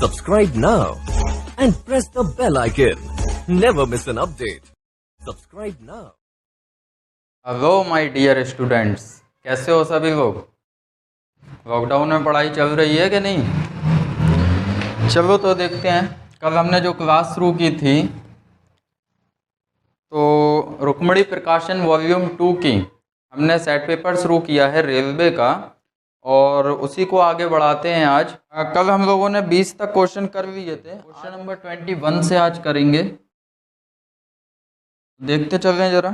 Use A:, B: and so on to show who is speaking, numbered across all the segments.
A: Subscribe now and press the bell icon. Never miss an update. Subscribe now.
B: Hello my dear students, कैसे हो सभी लोग। Lockdown में पढ़ाई चल रही है कि नहीं। चलो तो देखते हैं। कल हमने जो क्लास शुरू की थी तो रुक्मणी प्रकाशन वॉल्यूम 2 की हमने सेट पेपर शुरू किया है रेलवे का, और उसी को आगे बढ़ाते हैं आज। कल हम लोगों ने 20 तक क्वेश्चन कर लिए थे। क्वेश्चन नंबर 21 से आज करेंगे, देखते चल रहे हैं जरा।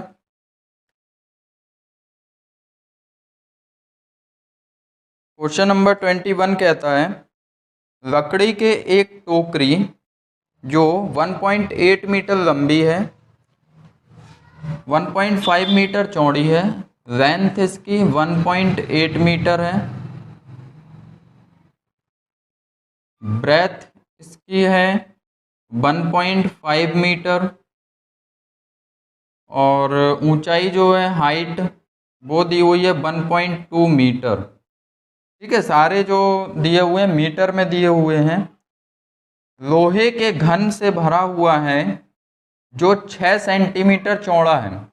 B: क्वेश्चन नंबर 21 कहता है, लकड़ी के एक टोकरी जो 1.8 मीटर लंबी है, 1.5 मीटर चौड़ी है, लेंथ इसकी 1.8 मीटर है, ब्रेथ इसकी है 1.5 मीटर, और ऊंचाई जो है हाइट वो दी हुई है 1.2 मीटर। ठीक है, सारे जो दिए हुए हैं मीटर में दिए हुए हैं। लोहे के घन से भरा हुआ है जो 6 सेंटीमीटर चौड़ा है।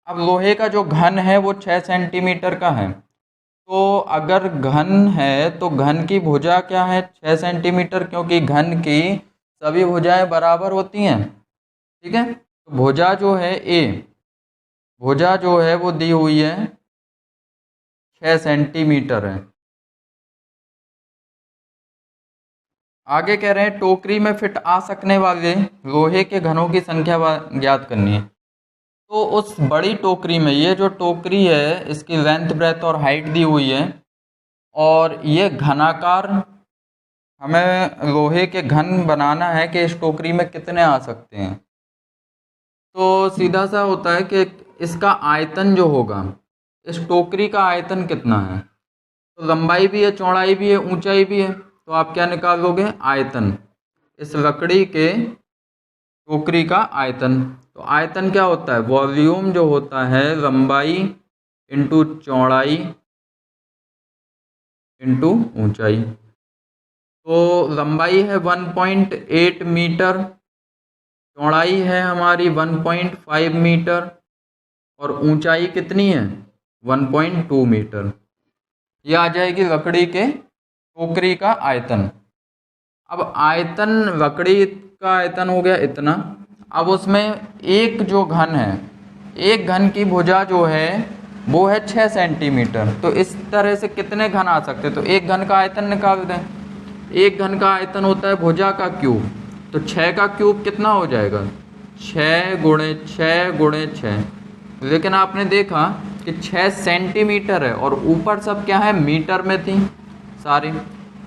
B: अब लोहे का जो घन है वो 6 सेंटीमीटर का है, तो अगर घन है तो घन की भुजा क्या है 6 सेंटीमीटर, क्योंकि घन की सभी भुजाएं बराबर होती हैं। ठीक है, तो भुजा जो है भुजा जो है वो दी हुई है 6 सेंटीमीटर है। आगे कह रहे हैं टोकरी में फिट आ सकने वाले लोहे के घनों की संख्या ज्ञात करनी है। तो उस बड़ी टोकरी में, ये जो टोकरी है इसकी लेंथ ब्रेथ और हाइट दी हुई है, और ये घनाकार हमें लोहे के घन बनाना है कि इस टोकरी में कितने आ सकते हैं। तो सीधा सा होता है कि इसका आयतन जो होगा, इस टोकरी का आयतन कितना है। तो लंबाई भी है, चौड़ाई भी है, ऊंचाई भी है, तो आप क्या निकालोगे, आयतन। इस लकड़ी के टोकरी का आयतन, तो आयतन क्या होता है, वॉल्यूम जो होता है लंबाई इंटू चौड़ाई इंटू ऊंचाई। तो लंबाई है 1.8 मीटर, चौड़ाई है हमारी 1.5 मीटर, और ऊंचाई कितनी है 1.2 मीटर। ये आ जाएगी लकड़ी के टोकरी का आयतन। अब आयतन, लकड़ी का आयतन हो गया इतना। अब उसमें एक जो घन है, एक घन की भुजा जो है वो है 6 सेंटीमीटर। तो इस तरह से कितने घन आ सकते हैं, तो एक घन का आयतन निकाल दें। एक घन का आयतन होता है भुजा का क्यूब, तो 6 का क्यूब कितना हो जाएगा, 6 गुणे 6 गुणे 6। लेकिन आपने देखा कि 6 सेंटीमीटर है और ऊपर सब क्या है मीटर में थी सारी,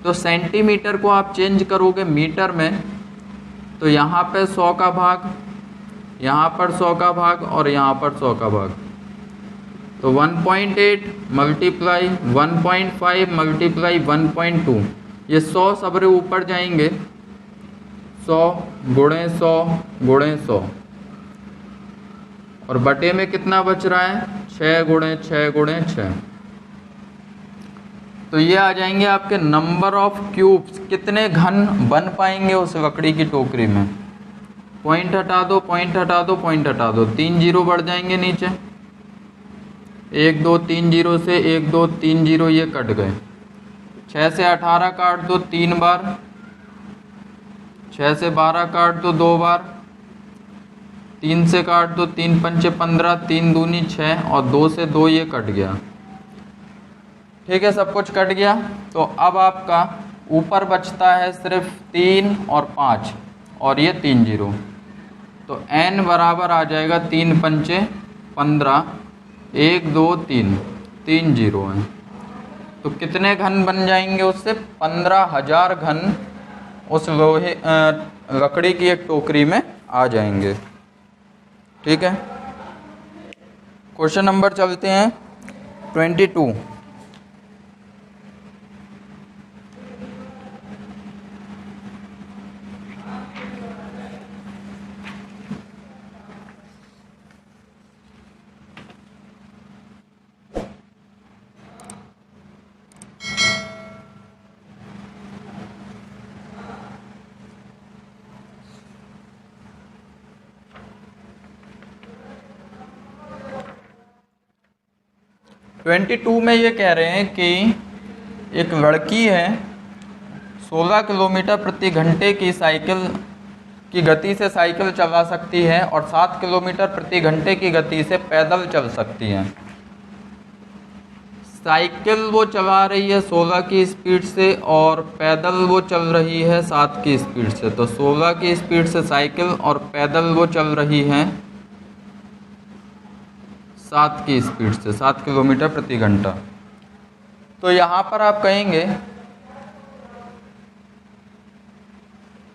B: तो सेंटीमीटर को आप चेंज करोगे मीटर में, तो यहाँ पे 100 का भाग, यहाँ पर 100 का भाग, और यहाँ पर 100 का भाग। तो 1.8 मल्टीप्लाई 1.5 मल्टीप्लाई 1.2, ये 100 सबरे ऊपर जाएंगे, 100 गुणे 100 गुणे 100, और बटे में कितना बच रहा है 6 गुणे 6 गुणे 6। तो ये आ जाएंगे आपके नंबर ऑफ क्यूब्स, कितने घन बन पाएंगे उस लकड़ी की टोकरी में। पॉइंट हटा दो, पॉइंट हटा दो, पॉइंट हटा दो, 3 जीरो बढ़ जाएंगे नीचे, 1 2 3 जीरो से 1 2 3 जीरो ये कट गए। 6 से 18 काट दो 3 बार, 6 से 12 काट दो 2 बार, 3 से काट दो 3 पंचे 15, 3 दूनी 6, और 2 से 2 ये कट गया। ठीक है, सब कुछ कट गया। तो अब आपका ऊपर बचता है सिर्फ 3 और 5, और ये 3 जीरो। तो n बराबर आ जाएगा 3 पंचे 15, 1 2 3, 3 जीरो हैं। तो कितने घन बन जाएंगे उससे, 15,000 घन उस लोहे लकड़ी की एक टोकरी में आ जाएंगे। ठीक है, क्वेश्चन नंबर चलते हैं 22। 22 में ये कह रहे हैं कि एक लड़की है 16 किलोमीटर प्रति घंटे की साइकिल की गति से साइकिल चला सकती है और 7 किलोमीटर प्रति घंटे की गति से पैदल चल सकती है। साइकिल वो चला रही है 16 की स्पीड से और पैदल वो चल रही है 7 की स्पीड से। तो 16 की स्पीड से साइकिल और पैदल वो चल रही है 7 की स्पीड से, 7 किलोमीटर प्रति घंटा। तो यहाँ पर आप कहेंगे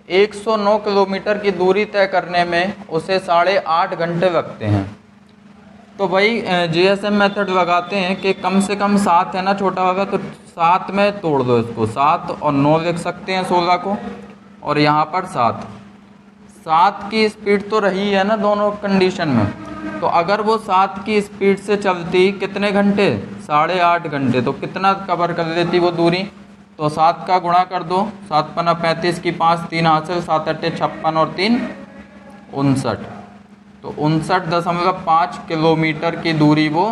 B: 109 किलोमीटर की दूरी तय करने में उसे 8.5 घंटे लगते हैं। तो भाई जीएसएम मेथड लगाते हैं कि कम से कम 7 है ना छोटा वाला, तो 7 में तोड़ दो इसको, 7 और 9 लिख सकते हैं 16 को, और यहाँ पर 7 की स्पीड तो रही है ना दोनों कंडीशन में। तो अगर वो 7 की स्पीड से चलती कितने घंटे, 8.5 घंटे, तो कितना कवर कर लेती वो दूरी। तो 7 का गुणा कर दो, 7 पन्ना 35 की 5 3 हासिल, 7 अट्ठे 56 और 3 59। तो 59.5 किलोमीटर की दूरी वो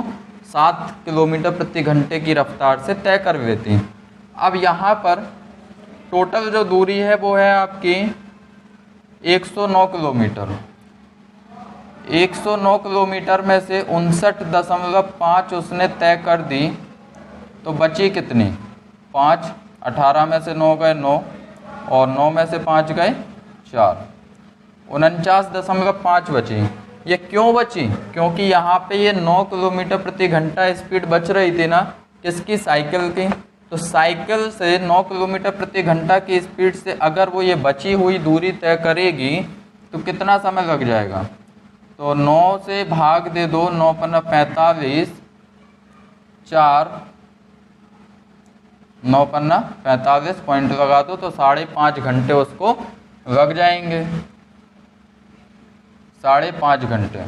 B: 7 किलोमीटर प्रति घंटे की रफ्तार से तय कर लेती। अब यहाँ पर टोटल जो दूरी है वो है आपकी 109 किलोमीटर। 109 किलोमीटर में से 59.5 उसने तय कर दी, तो बची कितनी, 5। 18 में से 9 गए 9 और 9 में से 5 गए 4, 49.5 बची। ये क्यों बची, क्योंकि यहाँ पे ये 9 किलोमीटर प्रति घंटा स्पीड बच रही थी ना, किसकी, साइकिल की। तो साइकिल से 9 किलोमीटर प्रति घंटा की स्पीड से अगर वो ये बची हुई दूरी तय करेगी तो कितना समय लग जाएगा। तो 9 से भाग दे दो, 9 पन्ना 45, 4 9 पन्ना 45 पॉइंट लगा दो, तो 5.5 घंटे उसको लग जाएंगे, 5.5 घंटे।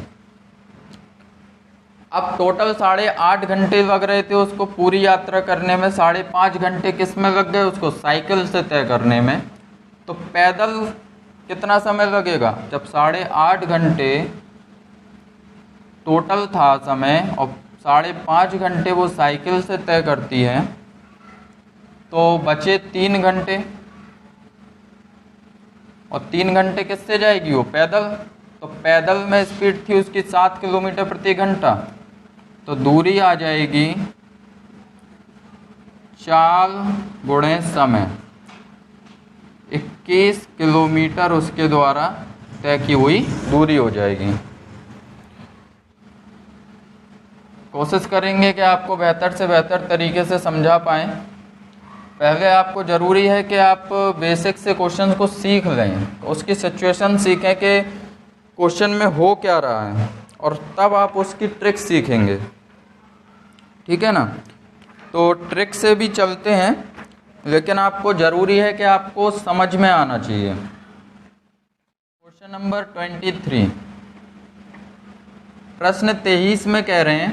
B: अब टोटल 8.5 घंटे लग रहे थे उसको पूरी यात्रा करने में, 5.5 घंटे किस में लग गए, उसको साइकिल से तय करने में। तो पैदल कितना समय लगेगा, जब 8.5 घंटे टोटल था समय और 5.5 घंटे वो साइकिल से तय करती है, तो बचे 3 घंटे, और 3 घंटे किससे जाएगी वो, पैदल। तो पैदल में स्पीड थी उसकी 7 किलोमीटर प्रति घंटा, तो दूरी आ जाएगी 4 गुणे समय, 21 किलोमीटर उसके द्वारा तय की हुई दूरी हो जाएगी। कोशिश करेंगे कि आपको बेहतर से बेहतर तरीके से समझा पाएँ। पहले आपको ज़रूरी है कि आप बेसिक से क्वेश्चन को सीख लें, उसकी सिचुएशन सीखें कि क्वेश्चन में हो क्या रहा है, और तब आप उसकी ट्रिक सीखेंगे, ठीक है ना। तो ट्रिक से भी चलते हैं, लेकिन आपको ज़रूरी है कि आपको समझ में आना चाहिए। क्वेश्चन नंबर 23, प्रश्न 23 में कह रहे हैं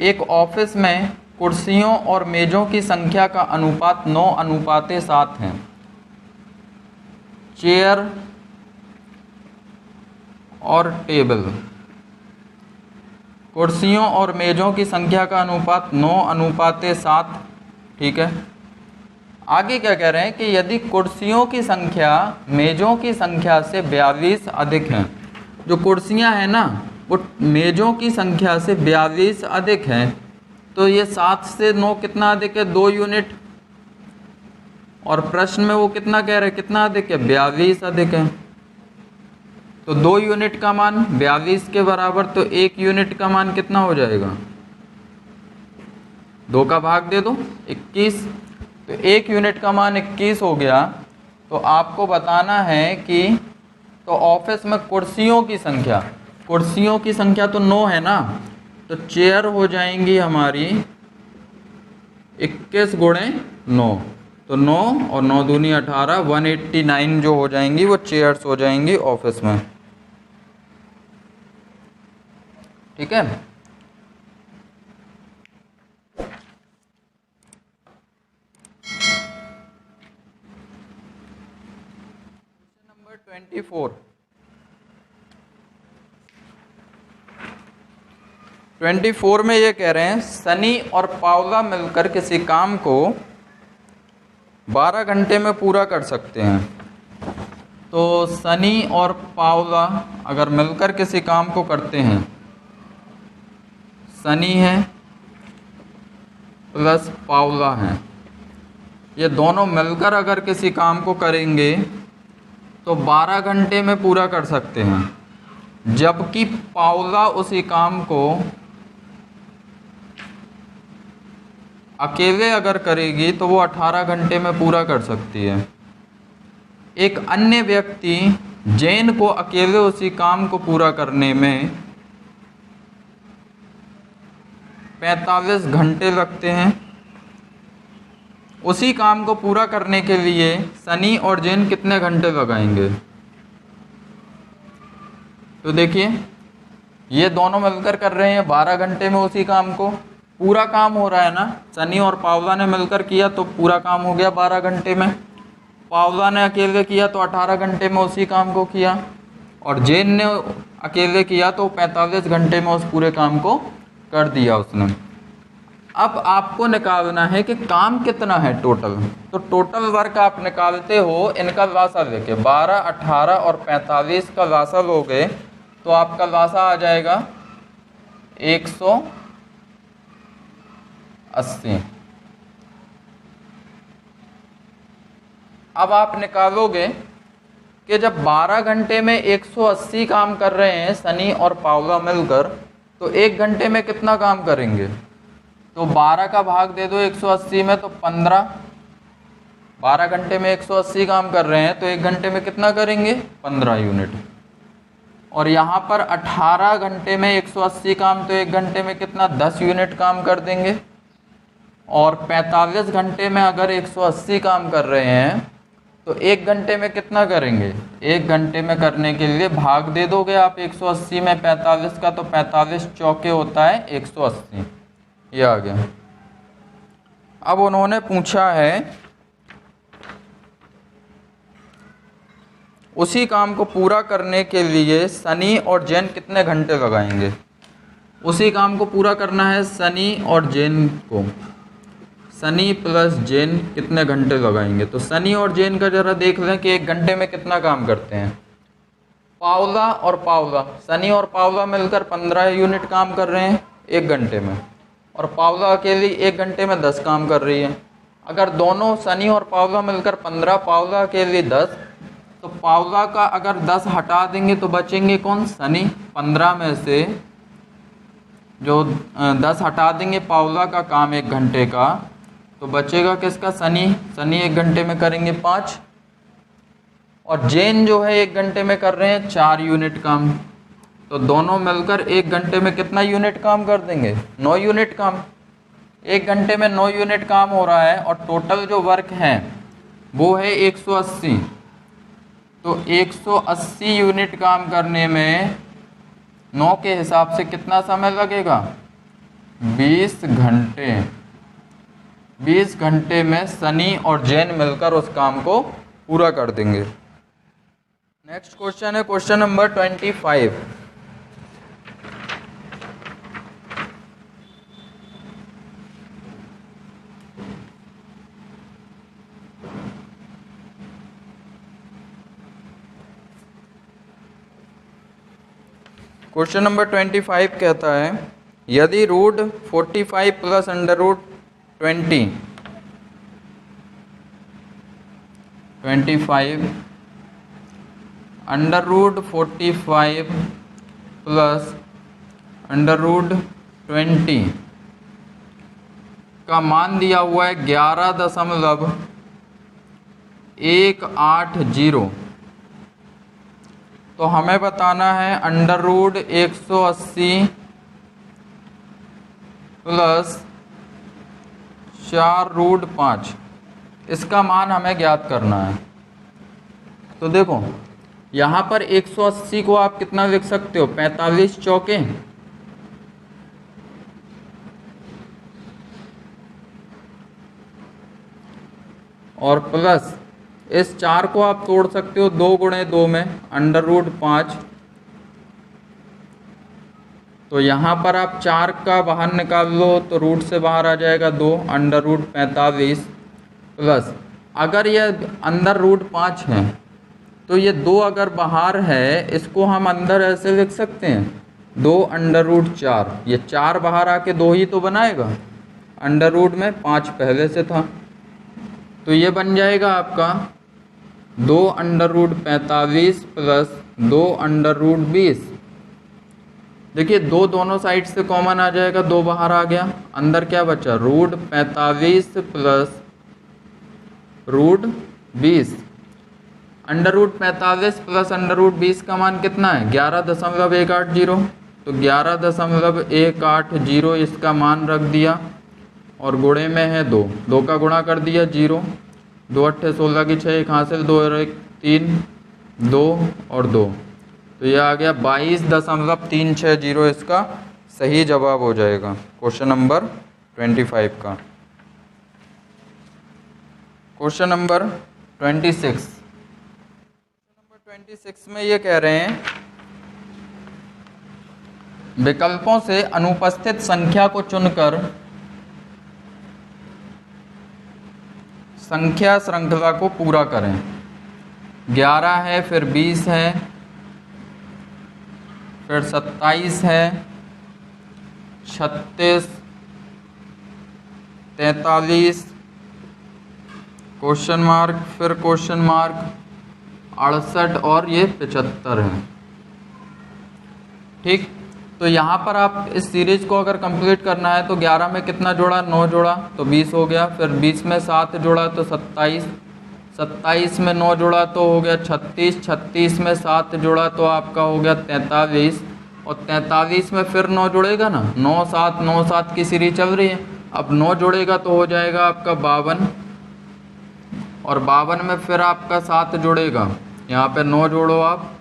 B: एक ऑफिस में कुर्सियों और मेज़ों की संख्या का अनुपात 9:7 है। चेयर और टेबल, कुर्सियों और मेज़ों की संख्या का अनुपात 9:7, ठीक है। आगे क्या कह रहे हैं कि यदि कुर्सियों की संख्या मेज़ों की संख्या से 42 अधिक है, जो कुर्सियां हैं ना वो मेज़ों की संख्या से 42 अधिक हैं, तो ये 7 से 9 कितना अधिक है, 2 यूनिट। और प्रश्न में वो कितना कह रहे हैं, कितना अधिक है, 42 अधिक है। तो 2 यूनिट का मान 42 के बराबर, तो 1 यूनिट का मान कितना हो जाएगा, 2 का भाग दे दो 21, तो 1 यूनिट का मान 21 हो गया। तो आपको बताना है कि तो ऑफिस में कुर्सियों की संख्या तो 9 है ना, तो चेयर हो जाएंगी हमारी 21 गुणे 9, तो 9 और 9 दूनी 18, 189 जो हो जाएंगी वो चेयर्स हो जाएंगी ऑफिस में, ठीक है। नंबर 24, 24 में ये कह रहे हैं सनी और पावला मिलकर किसी काम को 12 घंटे में पूरा कर सकते हैं। तो सनी और पावला अगर मिलकर किसी काम को करते हैं, सनी है प्लस पावला है, ये दोनों मिलकर अगर किसी काम को करेंगे तो 12 घंटे में पूरा कर सकते हैं, जबकि पावला उसी काम को अकेले अगर करेगी तो वो 18 घंटे में पूरा कर सकती है। एक अन्य व्यक्ति जैन को अकेले उसी काम को पूरा करने में 45 घंटे लगते हैं। उसी काम को पूरा करने के लिए सनी और जैन कितने घंटे लगाएंगे? तो देखिए ये दोनों मिलकर कर रहे हैं 12 घंटे में उसी काम को, पूरा काम हो रहा है ना। सनी और पावला ने मिलकर किया तो पूरा काम हो गया 12 घंटे में, पावला ने अकेले किया तो 18 घंटे में उसी काम को किया, और जैन ने अकेले किया तो 45 घंटे में उस पूरे काम को कर दिया उसने। अब आपको निकालना है कि काम कितना है टोटल। तो टोटल वर्क आप निकालते हो इनका लासा लेके, 12, 18 और 45 का लासा लोगे तो आपका लासा आ जाएगा 180। अब आप निकालोगे कि जब 12 घंटे में 180 काम कर रहे हैं सनी और पावला मिलकर, तो 1 घंटे में कितना काम करेंगे? तो 12 का भाग दे दो 180 में तो 15। 12 घंटे में 180 काम कर रहे हैं तो 1 घंटे में कितना करेंगे? 15 यूनिट। और यहाँ पर 18 घंटे में 180 काम तो 1 घंटे में कितना? 10 यूनिट काम कर देंगे। और 45 घंटे में अगर 180 काम कर रहे हैं तो 1 घंटे में कितना करेंगे? 1 घंटे में करने के लिए भाग दे दोगे आप 180 में 45 का, तो 45 चौके होता है 180। ये आ गया। अब उन्होंने पूछा है उसी काम को पूरा करने के लिए सनी और जैन कितने घंटे लगाएंगे। उसी काम को पूरा करना है सनी और जैन को, सनी प्लस जैन कितने घंटे लगाएंगे। तो सनी और जैन का जरा देख लें कि 1 घंटे में कितना काम करते हैं। पावला और पावला, सनी और पावला मिलकर 15 यूनिट काम कर रहे हैं 1 घंटे में, और पावला अकेली 1 घंटे में 10 काम कर रही है। अगर दोनों सनी और पावला मिलकर 15, पावला अकेली 10, तो पावला का अगर 10 हटा देंगे तो बचेंगे कौन? सनी। 15 में से जो 10 हटा देंगे पावला का काम 1 घंटे का, तो बचेगा किसका? सनी। सनी 1 घंटे में करेंगे 5, और जैन जो है 1 घंटे में कर रहे हैं 4 यूनिट काम। तो दोनों मिलकर 1 घंटे में कितना यूनिट काम कर देंगे? 9 यूनिट काम। 1 घंटे में 9 यूनिट काम हो रहा है, और टोटल जो वर्क है वो है 180। तो 180 यूनिट काम करने में 9 के हिसाब से कितना समय लगेगा? 20 घंटे। 20 घंटे में सनी और जैन मिलकर उस काम को पूरा कर देंगे। नेक्स्ट क्वेश्चन है क्वेश्चन नंबर 25। क्वेश्चन नंबर 25 कहता है यदि root 45 plus under root 25 under root 45 plus under root 20 का मान दिया हुआ है 11.180, तो हमें बताना है अंडर रूट 180 प्लस 4 रूट 5, इसका मान हमें ज्ञात करना है। तो देखो यहाँ पर 180 को आप कितना लिख सकते हो? 45 चौके, और प्लस इस 4 को आप तोड़ सकते हो 2 गुणे 2 में, अंडर रूट 5, तो यहाँ पर आप 4 का बाहर निकाल लो तो रूट से बाहर आ जाएगा 2 अंडर रूट 45 प्लस, अगर ये अंदर रूट 5 है तो ये 2 अगर बाहर है इसको हम अंदर ऐसे लिख सकते हैं 2 अंडर रूट 4, ये 4 बाहर आके 2 ही तो बनाएगा, अंडर रूट में 5 पहले से था, तो ये बन जाएगा आपका 2 under root 45 plus 2 under root 20। देखिए 2 दोनों साइड से कॉमन आ जाएगा, 2 बाहर आ गया, अंदर क्या बचा root 45 plus root 20। Under root 45 plus under root 20 का मान कितना है 11.180, तो 11.180 इसका मान रख दिया और गुणे में है 2, 2 का गुणा कर दिया 0, 2 अट्ठे 16 की 6 एक हासिल 2 और 1 3 2 और 2, तो ये आ गया 22.360 इसका सही जवाब हो जाएगा क्वेश्चन नंबर 25 का। क्वेश्चन नंबर 26 में ये कह रहे हैं विकल्पों से अनुपस्थित संख्या को चुनकर संख्या श्रृंखला को पूरा करें। 11 है, फिर 20 है, फिर 27 है, 36, 43, क्वेश्चन मार्क, फिर क्वेश्चन मार्क, 68 और ये 75 है। ठीक, तो यहाँ पर आप इस सीरीज को अगर कंप्लीट करना है तो 11 में कितना जोड़ा 9 जोड़ा तो 20 हो गया, फिर 20 में 7 जोड़ा तो 27, 27 में 9 जोड़ा तो हो गया 36, 36 में 7 जोड़ा तो आपका हो गया 43, और 43 में फिर 9 जोड़ेगा ना, 9 7 9 7 की सीरीज चल रही है, अब 9 जोड़ेगा तो हो जाएगा आपका 52, और 52 में फिर आपका 7 जोड़ेगा, यहाँ पे 9 जोड़ो आप,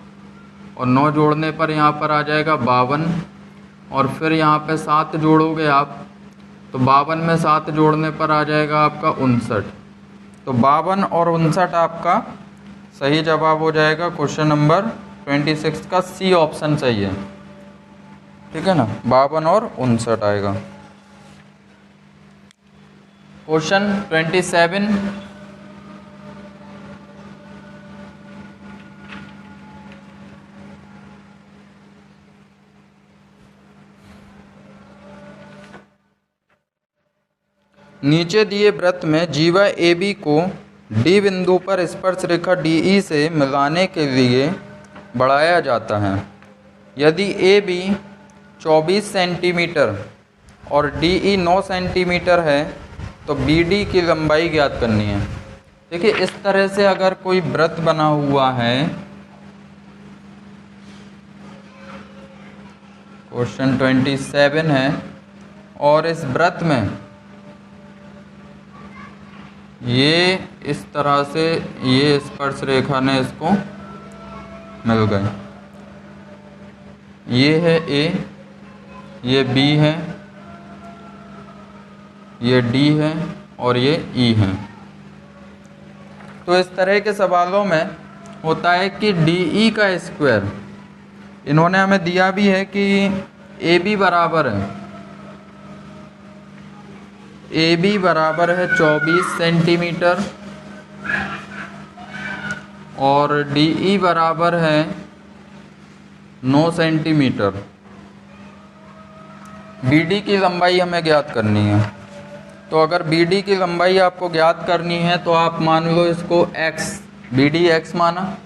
B: और 9 जोड़ने पर यहाँ पर आ जाएगा 52, और फिर यहाँ पे 7 जोड़ोगे आप तो 52 में 7 जोड़ने पर आ जाएगा आपका 59, तो 52 और 59 आपका सही जवाब हो जाएगा क्वेश्चन नंबर 26 का सी ऑप्शन सही है। ठीक है ना, 52 और 59 आएगा। क्वेश्चन 27 नीचे दिए वृत्त में जीवा ए बी को डी बिंदु पर स्पर्श रेखा डी ई से मिलाने के लिए बढ़ाया जाता है। यदि ए बी 24 सेंटीमीटर और डी ई 9 सेंटीमीटर है तो बी डी की लंबाई ज्ञात करनी है। देखिए इस तरह से अगर कोई वृत्त बना हुआ है, क्वेश्चन 27 है, और इस वृत्त में ये इस तरह से ये स्पर्श रेखा ने इसको मिल गई, ये है ए, ये बी है, ये डी है और ये ई है। तो इस तरह के सवालों में होता है कि डी ई का स्क्वायर, इन्होंने हमें दिया भी है कि ए बी बराबर है, ए बी बराबर है 24 सेंटीमीटर और डी ई बराबर है 9 सेंटीमीटर। बी डी की लंबाई हमें ज्ञात करनी है, तो अगर बी डी की लंबाई आपको ज्ञात करनी है तो आप मान लो इसको x, बी डी x माना,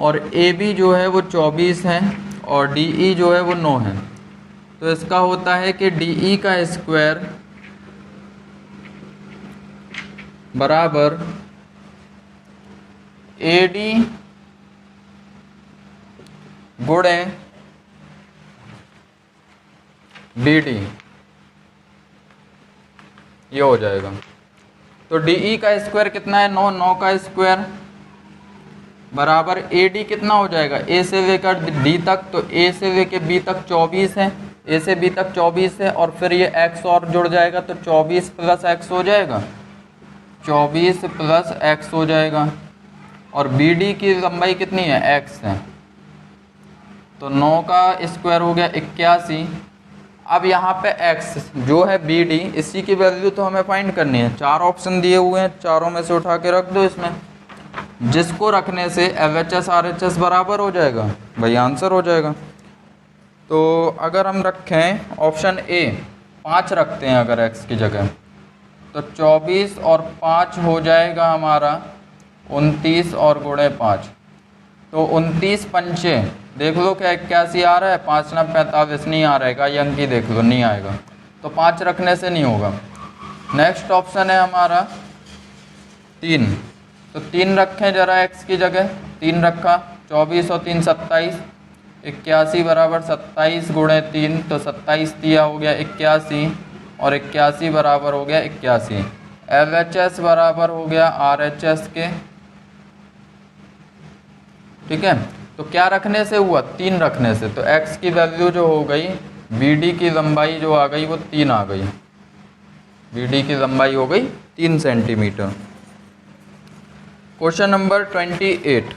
B: और ए बी जो है वो 24 है और डी ई जो है वो 9 है, तो इसका होता है कि डी ई का स्क्वायर बराबर ए डी गुणे डी डी, ये हो जाएगा। तो डी ई का स्क्वायर कितना है 9, 9 का स्क्वायर बराबर ए डी कितना हो जाएगा, ए से लेकर डी तक, तो ए से लेकर बी तक 24 है, ए से बी तक 24 है, और फिर ये x और जुड़ जाएगा तो 24 प्लस x हो जाएगा, 24 प्लस x हो जाएगा, और बी डी की लंबाई कितनी है x है, तो 9 का स्क्वायर हो गया 81, अब यहाँ पे x जो है BD, इसी की वैल्यू तो हमें फाइंड करनी है। 4 ऑप्शन दिए हुए हैं, चारों में से उठा के रख दो इसमें, जिसको रखने से LHS RHS बराबर हो जाएगा, भाई आंसर हो जाएगा। तो अगर हम रखें ऑप्शन ए 5 रखते हैं अगर x की जगह, तो 24 और 5 हो जाएगा हमारा 29 और गुणे 5, तो 29 पंचे देख लो क्या 81 आ रहा है, 5 ना 45 नहीं आ रहेगा, ये अंकी देख लो नहीं आएगा, तो 5 रखने से नहीं होगा। नेक्स्ट ऑप्शन है हमारा 3, तो 3 रखें जरा x की जगह, 3 रखा, 24 और 3 27, 81 बराबर 27 गुणे 3, तो 27 दिया हो गया 81 और 81 बराबर हो गया 81। LHS बराबर हो गया RHS के, ठीक है। तो क्या रखने से हुआ, 3 रखने से, तो x की वैल्यू जो हो गई, BD की लंबाई जो आ गई वो 3 आ गई, BD की लंबाई हो गई 3 सेंटीमीटर। क्वेश्चन नंबर 28,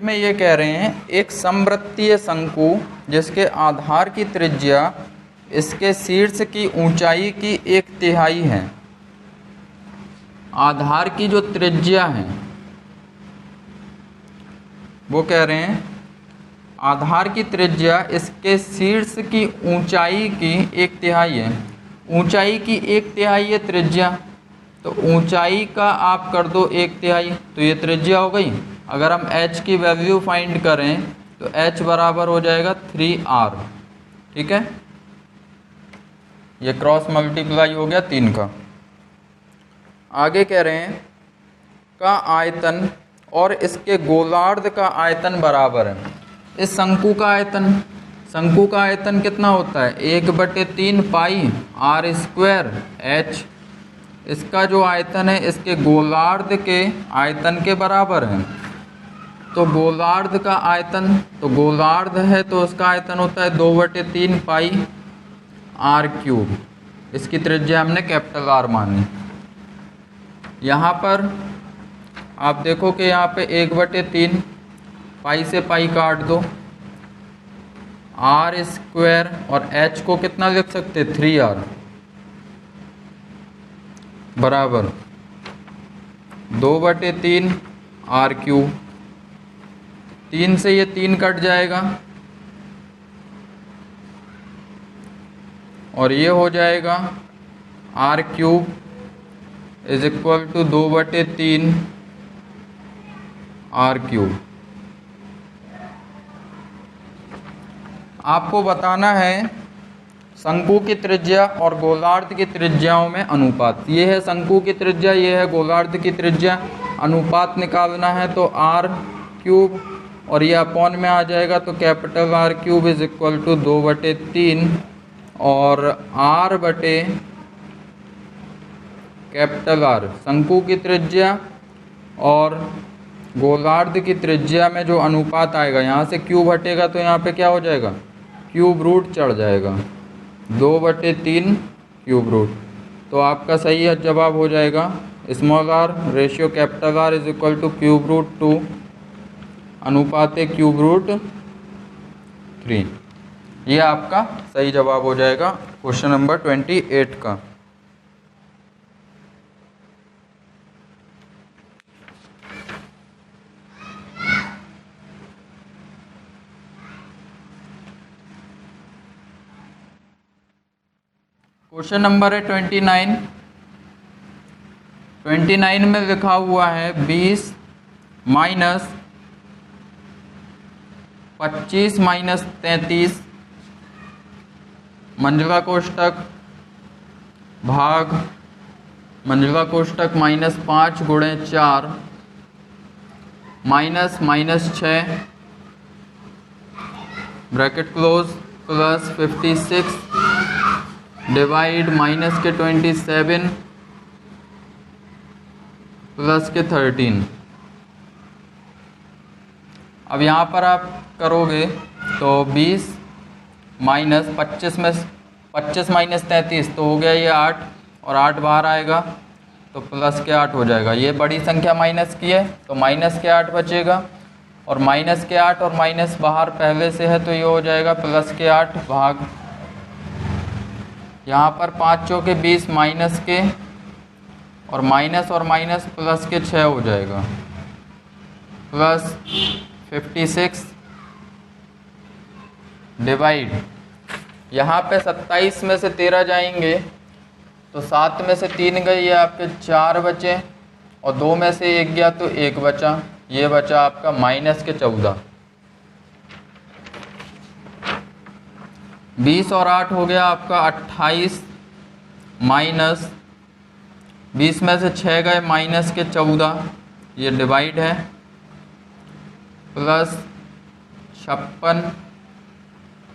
B: में ये कह रहे हैं एक समवृत्तीय शंकु जिसके आधार की त्रिज्या इसके शीर्ष की ऊंचाई की 1/3 है। आधार की जो त्रिज्या है वो कह रहे हैं आधार की त्रिज्या इसके शीर्ष की ऊंचाई की 1/3 है। ऊंचाई की 1/3 है त्रिज्या, तो ऊंचाई का आप कर दो 1/3, तो ये त्रिज्या हो गई। अगर हम h की वैल्यू फाइंड करें तो h बराबर हो जाएगा 3r, ठीक है। ये क्रॉस मल्टीप्लाई हो गया 3 का। आगे कह रहे हैं का आयतन और इसके गोलार्ध का आयतन बराबर है। इस शंकु का आयतन कितना होता है, 1/3 पाई r स्क्वायर h। इसका जो आयतन है इसके गोलार्ध के आयतन के बराबर है। तो गोलार्ध का आयतन, तो गोलार्ध है तो उसका आयतन होता है 2/3 पाई r³। इसकी त्रिज्या हमने कैपिटल R मानी। यहाँ पर आप देखो कि यहाँ पे 1/3 पाई से पाई काट दो, r स्क्वायर और h को कितना लिख सकते, 3r बराबर 2/3 r³। 3 से ये 3 कट जाएगा और ये हो जाएगा r³ is equal to 2/3 r³। आपको बताना है शंकु की त्रिज्या और गोलार्ध की त्रिज्याओं में अनुपात। ये है शंकु की त्रिज्या, ये है गोलार्ध की त्रिज्या। अनुपात निकालना है तो r³ और ये अपॉन में आ जाएगा, तो capital R³ is equal to 2/3 और r बटे कैपिटल R शंकु की त्रिज्या और गोलार्ध की त्रिज्या में जो अनुपात आएगा, यहाँ से क्यूब हटेगा तो यहाँ पे क्या हो जाएगा, क्यूब रूट चढ़ जाएगा, 2/3 क्यूब रूट। तो आपका सही जवाब हो जाएगा small r ratio capital R is equal to cube root 2 अनुपात क्यूब रूट 3। ये आपका सही जवाब हो जाएगा क्वेश्चन नंबर 28 का। क्वेश्चन नंबर है 29। 29 में लिखा हुआ है 20 माइनस 25 माइनस 33 मंजिला कोष्टक भाग मंजिला कोष्टक -5 गुणे 4 minus -6 bracket close plus 56 divide minus के 27 प्लस के 13। अब यहाँ पर आप करोगे तो 20 माइनस 25 में 25 माइनस 33 तो हो गया ये 8, और 8 बाहर आएगा तो प्लस के 8 हो जाएगा। ये बड़ी संख्या माइनस की है तो माइनस के 8 बचेगा, और माइनस के 8 और माइनस बाहर पहले से है तो ये हो जाएगा प्लस के 8 भाग, यहाँ पर 5 चौके 20 माइनस के और माइनस प्लस के 6 हो जाएगा, प्लस 56 डिवाइड, यहाँ पे 27 में से 13 जाएंगे तो 7 में से 3 गए, ये आपके 4 बचे, और 2 में से 1 गया तो 1 बचा, ये बचा आपका माइनस के 14। 20 और 8 हो गया आपका 28, माइनस 20 में से 6 गए माइनस के 14, ये डिवाइड है, प्लस 56,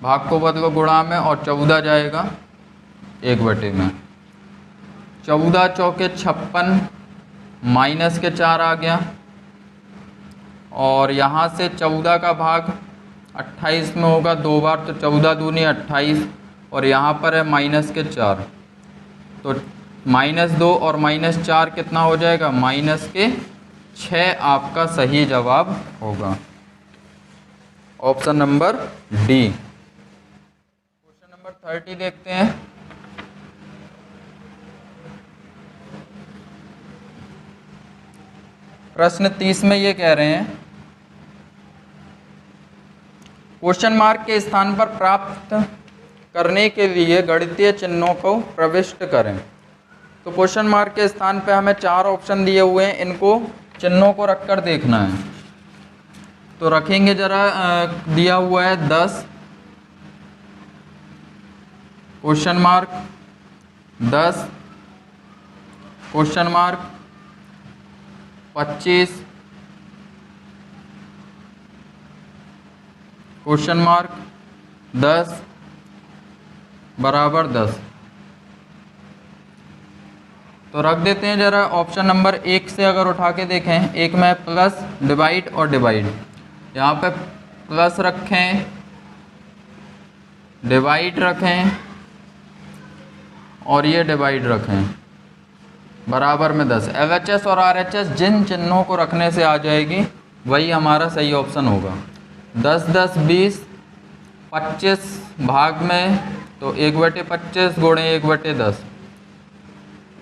B: भाग को बदलो गुणा में और 14 जाएगा 1/में, 14 चौके 56 माइनस के 4 आ गया, और यहाँ से 14 का भाग 28 में होगा 2 बार तो 14 दूनी 28, और यहाँ पर है माइनस के 4 तो -2 और -4 कितना हो जाएगा, माइनस के 6 आपका सही जवाब होगा, option number D. Question number 30 देखते हैं। प्रश्न 30 में ये कह रहे हैं क्वेश्चन मार्क के स्थान पर प्राप्त करने के लिए गणितीय चिन्हों को प्रविष्ट करें। तो क्वेश्चन मार्क के स्थान पे हमें 4 ऑप्शन दिए हुए हैं, इनको चिन्हों को रखकर देखना है। तो रखेंगे जरा, दिया हुआ है 10 question mark, 10 question mark, 25 question mark, 10 बराबर 10। तो रख देते हैं जरा। ऑप्शन नंबर 1 से अगर उठा के देखें, एक में प्लस डिवाइड और डिवाइड, यहाँ पे प्लस रखें, डिवाइड रखें और ये डिवाइड रखें, बराबर में 10। LHS और RHS जिन चिन्हों को रखने से आ जाएगी वही हमारा सही ऑप्शन होगा। 10 10 20, 25 भाग में तो 1/25 गुणे 1/10,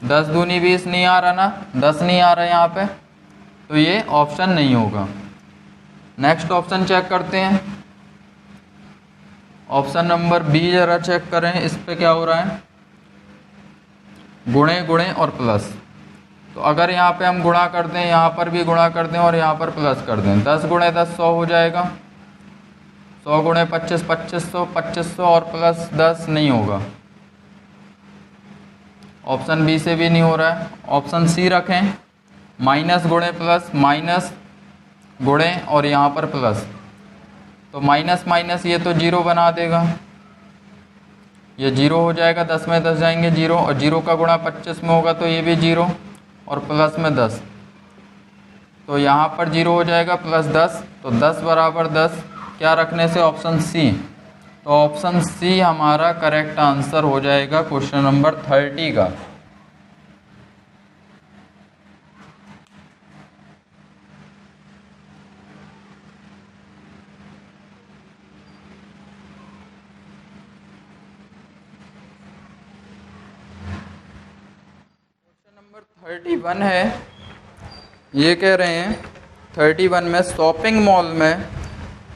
B: 10 दूनी 20 नहीं आ रहा ना, 10 नहीं आ रहा यहाँ पे, तो ये ऑप्शन नहीं होगा। नेक्स्ट ऑप्शन चेक करते हैं, ऑप्शन नंबर बी जरा चेक करें, इस पे क्या हो रहा है, गुणे गुणे और प्लस। तो अगर यहाँ पे हम गुणा कर दें, यहाँ पर भी गुणा कर दें और यहाँ पर प्लस कर दें, 10 गुणे 10 100 हो जाएगा, 100 गुणे 25 2500, 2500 और प्लस 10 नहीं होगा। ऑप्शन बी से भी नहीं हो रहा है। ऑप्शन सी रखें, माइनस गुणे प्लस, माइनस गुणे और यहाँ पर प्लस, तो माइनस माइनस ये तो 0 बना देगा, ये 0 हो जाएगा, 10 में 10 जाएंगे 0, और 0 का गुणा 25 में होगा तो ये भी 0, और प्लस में 10, तो यहाँ पर 0 हो जाएगा, प्लस 10, तो 10 बराबर 10 क्या रखने से, ऑप्शन सी। तो ऑप्शन सी हमारा करेक्ट आंसर हो जाएगा क्वेश्चन नंबर 30 का। क्वेश्चन नंबर 31 है, ये कह रहे हैं 31 में शॉपिंग मॉल में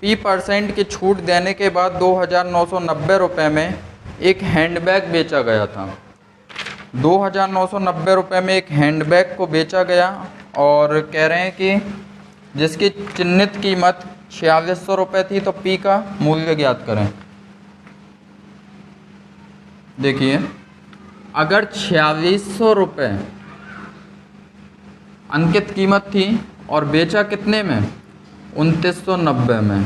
B: P% की छूट देने के बाद 2,990 रुपये में एक हैंडबैग बेचा गया था। 2,990 रुपये में एक हैंडबैग को बेचा गया, और कह रहे हैं कि जिसकी चिन्हित कीमत 4600 रुपये थी, तो P का मूल्य ज्ञात करें। देखिए, अगर 4600 रुपये अंकित कीमत थी और बेचा कितने में, 2990 में,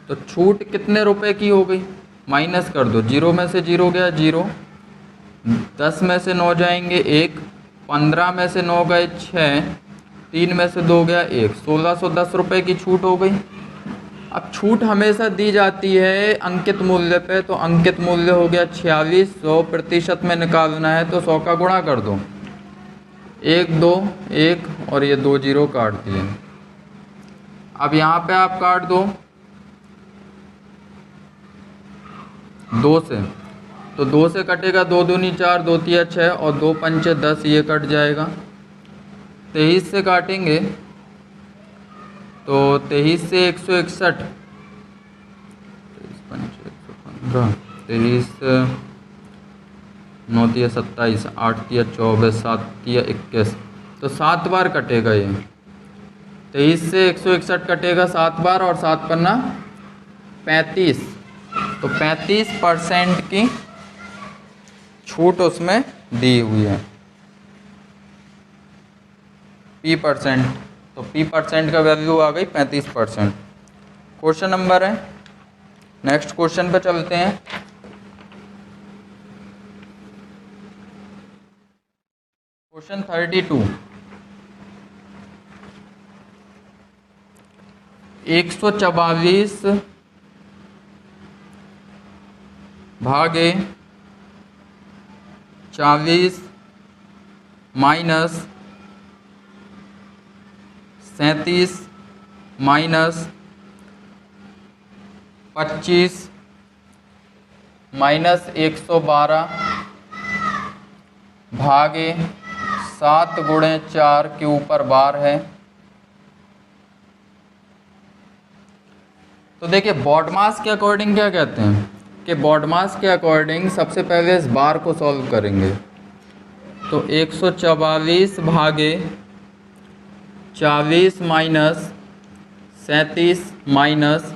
B: तो छूट कितने रुपए की हो गई, माइनस कर दो, 0 में से 0 गया 0, 10 में से 9 जाएंगे 1, 15 में से 9 गए 6, 3 में से 2 गया 1, 1610 रुपये की छूट हो गई। अब छूट हमेशा दी जाती है अंकित मूल्य पे, तो अंकित मूल्य हो गया 46, 100% में निकालना है तो 100 का गुणा कर दो, 1 2 1 और ये 2 0 काट दिए। अब यहाँ पे आप काट दो 2 से, तो 2 से कटेगा 2 दूनी 4, 2 तिया 6 और 2 पंचे 10, ये कट जाएगा। 23 से काटेंगे तो 23 से 161, 23 9 तिया 27, 8 तिया 24, 7 तिया 21, तो 7 बार कटेगा ये। 23 से 161 कटेगा 7 बार और 7 पन्ना 35, तो 35% की छूट उसमें दी हुई है, P%, तो P% का वैल्यू आ गई 35%। क्वेश्चन नंबर है, नेक्स्ट क्वेश्चन पे चलते हैं। क्वेश्चन 32, 144 भागे 40 माइनस 37 माइनस 25 माइनस 112 भागे 7 गुणे 4 के ऊपर बार है। तो देखिए बॉडमास के अकॉर्डिंग क्या कहते हैं कि बॉडमास के अकॉर्डिंग सबसे पहले इस बार को सॉल्व करेंगे। तो 144 भागे 40 माइनस 37 माइनस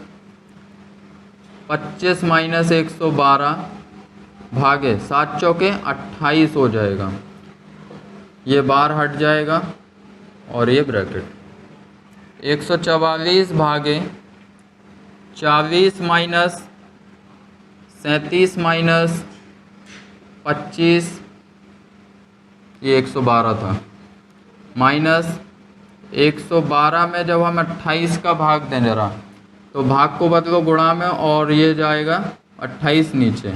B: 25 माइनस 112 भागे 7 चौके 28 हो जाएगा, ये बार हट जाएगा और ये ब्रैकेट। 144 भागे 40 माइनस 37 माइनस 25, ये 112 था, माइनस 112 में जब हम 28 का भाग दें जरा, तो भाग को बदलो गुणा में और ये जाएगा 28 नीचे।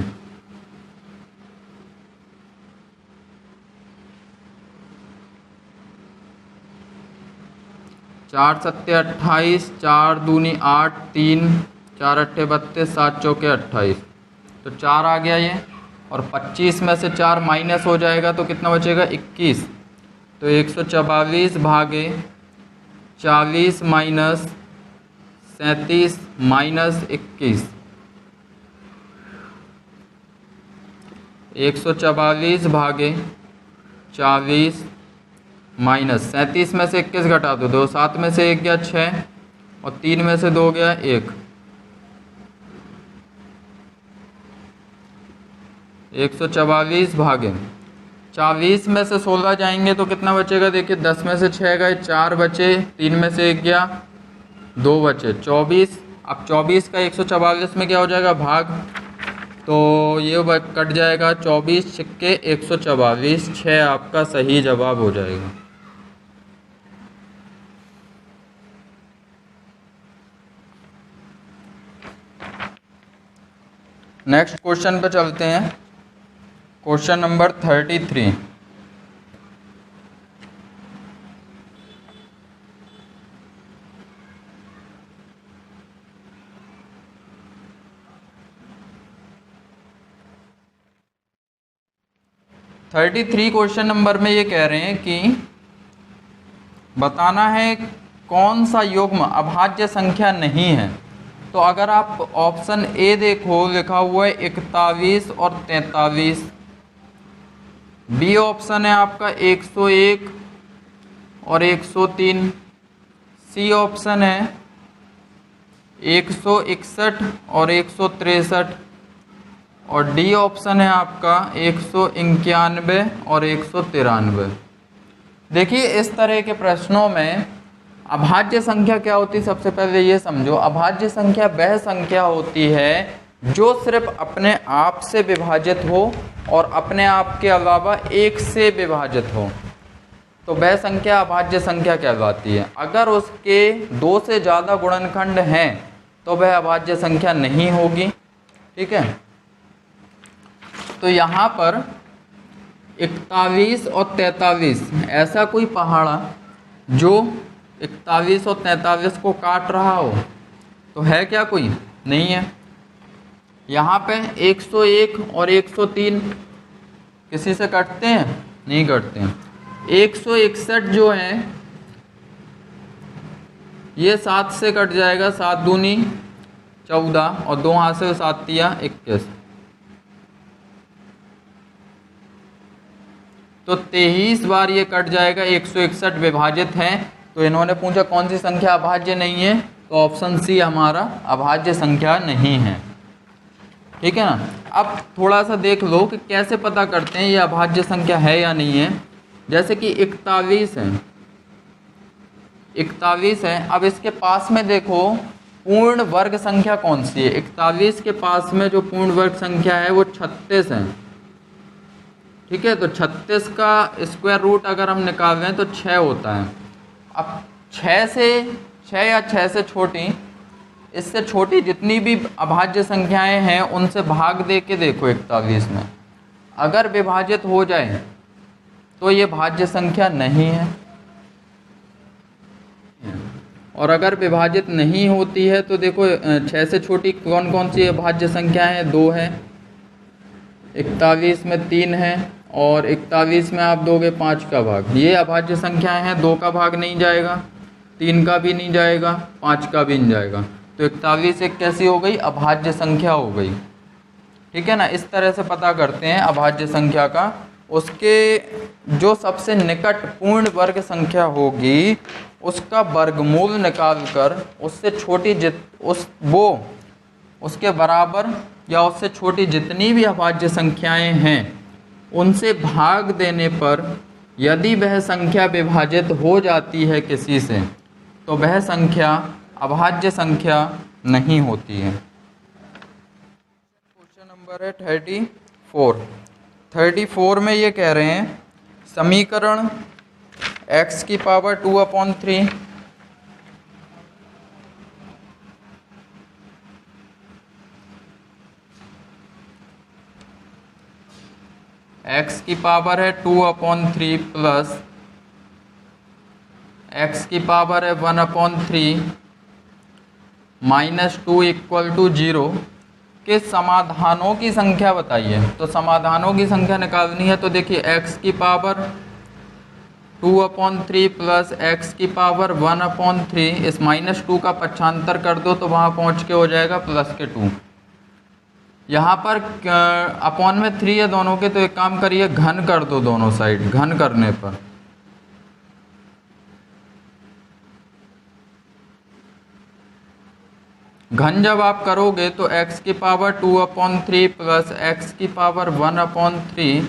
B: चार सत्ते 28, 4 दूनी 8, 3 4 अट्ठे 32, 7 चौके 28, तो 4 आ गया ये, और 25 में से 4 माइनस हो जाएगा तो कितना बचेगा 21। तो 144 भागे 40 माइनस 37 माइनस 21, 144 भागे 40 माइनस 37 में से 21 घटा दो, 2 7 में से 1 गया 6 और 3 में से 2 गया 1, 144 भागे 40 में से 16 जाएंगे तो कितना बचेगा, देखिए 10 में से 6 गए 4 बचे, 3 में से 1 गया 2 बचे 24। अब 24 का 144 में क्या हो जाएगा भाग, तो ये कट जाएगा 24 छिक्के 144, 6 आपका सही जवाब हो जाएगा। नेक्स्ट क्वेश्चन पे चलते हैं। क्वेश्चन नंबर 33, क्वेश्चन नंबर में ये कह रहे हैं कि बताना है कौन सा युग्म अभाज्य संख्या नहीं है। तो अगर आप ऑप्शन ए देखो, लिखा हुआ है 41 और 43, बी ऑप्शन है आपका 101 और 103, सी ऑप्शन है 161 और 163 और डी ऑप्शन है आपका 191 और 193। देखिए इस तरह के प्रश्नों में अभाज्य संख्या क्या होती है, सबसे पहले ये समझो। अभाज्य संख्या वह संख्या होती है जो सिर्फ अपने आप से विभाजित हो और अपने आप के अलावा एक से विभाजित हो, तो वह संख्या अभाज्य संख्या कहलाती है। अगर उसके 2 से ज़्यादा गुणनखंड हैं तो वह अभाज्य संख्या नहीं होगी। ठीक है, तो यहाँ पर 41 और 43 ऐसा कोई पहाड़ा जो 41 और 43 को काट रहा हो तो है क्या? कोई नहीं है। यहाँ पे 101 और 103 किसी से कटते हैं? नहीं कटते हैं। 161 जो है ये 7 से कट जाएगा, 7 दूनी 14 और 2 हाथ से 7 तिया 21, तो 23 बार ये कट जाएगा। 161 विभाजित है, तो इन्होंने पूछा कौन सी संख्या अभाज्य नहीं है, तो ऑप्शन सी हमारा अभाज्य संख्या नहीं है। ठीक है ना। अब थोड़ा सा देख लो कि कैसे पता करते हैं ये अभाज्य संख्या है या नहीं है। जैसे कि 41 है, 41 है, अब इसके पास में देखो पूर्ण वर्ग संख्या कौन सी है। 41 के पास में जो पूर्ण वर्ग संख्या है वो 36 है। ठीक है, तो 36 का स्क्वायर रूट अगर हम निकाल रहे हैं तो 6 होता है। अब 6 या 6 से छोटी, इससे छोटी जितनी भी अभाज्य संख्याएं हैं उनसे भाग दे के देखो 41 में, अगर विभाजित हो जाए तो ये भाज्य संख्या नहीं है, और अगर विभाजित नहीं होती है तो देखो 6 से छोटी कौन कौन सी अभाज्य संख्याएं हैं? 2 है, 41 में 3 है, और 41 में आप दोगे 5 का भाग, ये अभाज्य संख्याएं हैं। 2 का भाग नहीं जाएगा, 3 का भी नहीं जाएगा, 5 का भी नहीं जाएगा, तो 41 एक कैसी हो गई? अभाज्य संख्या हो गई। ठीक है ना। इस तरह से पता करते हैं अभाज्य संख्या का। उसके जो सबसे निकट पूर्ण वर्ग संख्या होगी उसका वर्गमूल निकाल कर उससे छोटी उसके बराबर या उससे छोटी जितनी भी अभाज्य संख्याएं हैं उनसे भाग देने पर यदि वह संख्या विभाजित हो जाती है किसी से तो वह संख्या अभाज्य संख्या नहीं होती है। क्वेश्चन नंबर है 34 में ये कह रहे हैं समीकरण x की पावर 2/3 x की पावर है 2/3 प्लस x की पावर है 1/3 -2 = 0 के समाधानों की संख्या बताइए। तो समाधानों की संख्या निकालनी है, तो देखिए x की पावर 2/3 प्लस x की पावर 1/3, इस -2 का पक्षांतर कर दो तो वहाँ पहुँच के हो जाएगा +2। यहाँ पर अपॉन में 3 है दोनों के, तो एक काम करिए घन कर दो दोनों साइड। घन करने पर घन जब आप करोगे तो x की पावर 2/3 प्लस x की पावर 1/3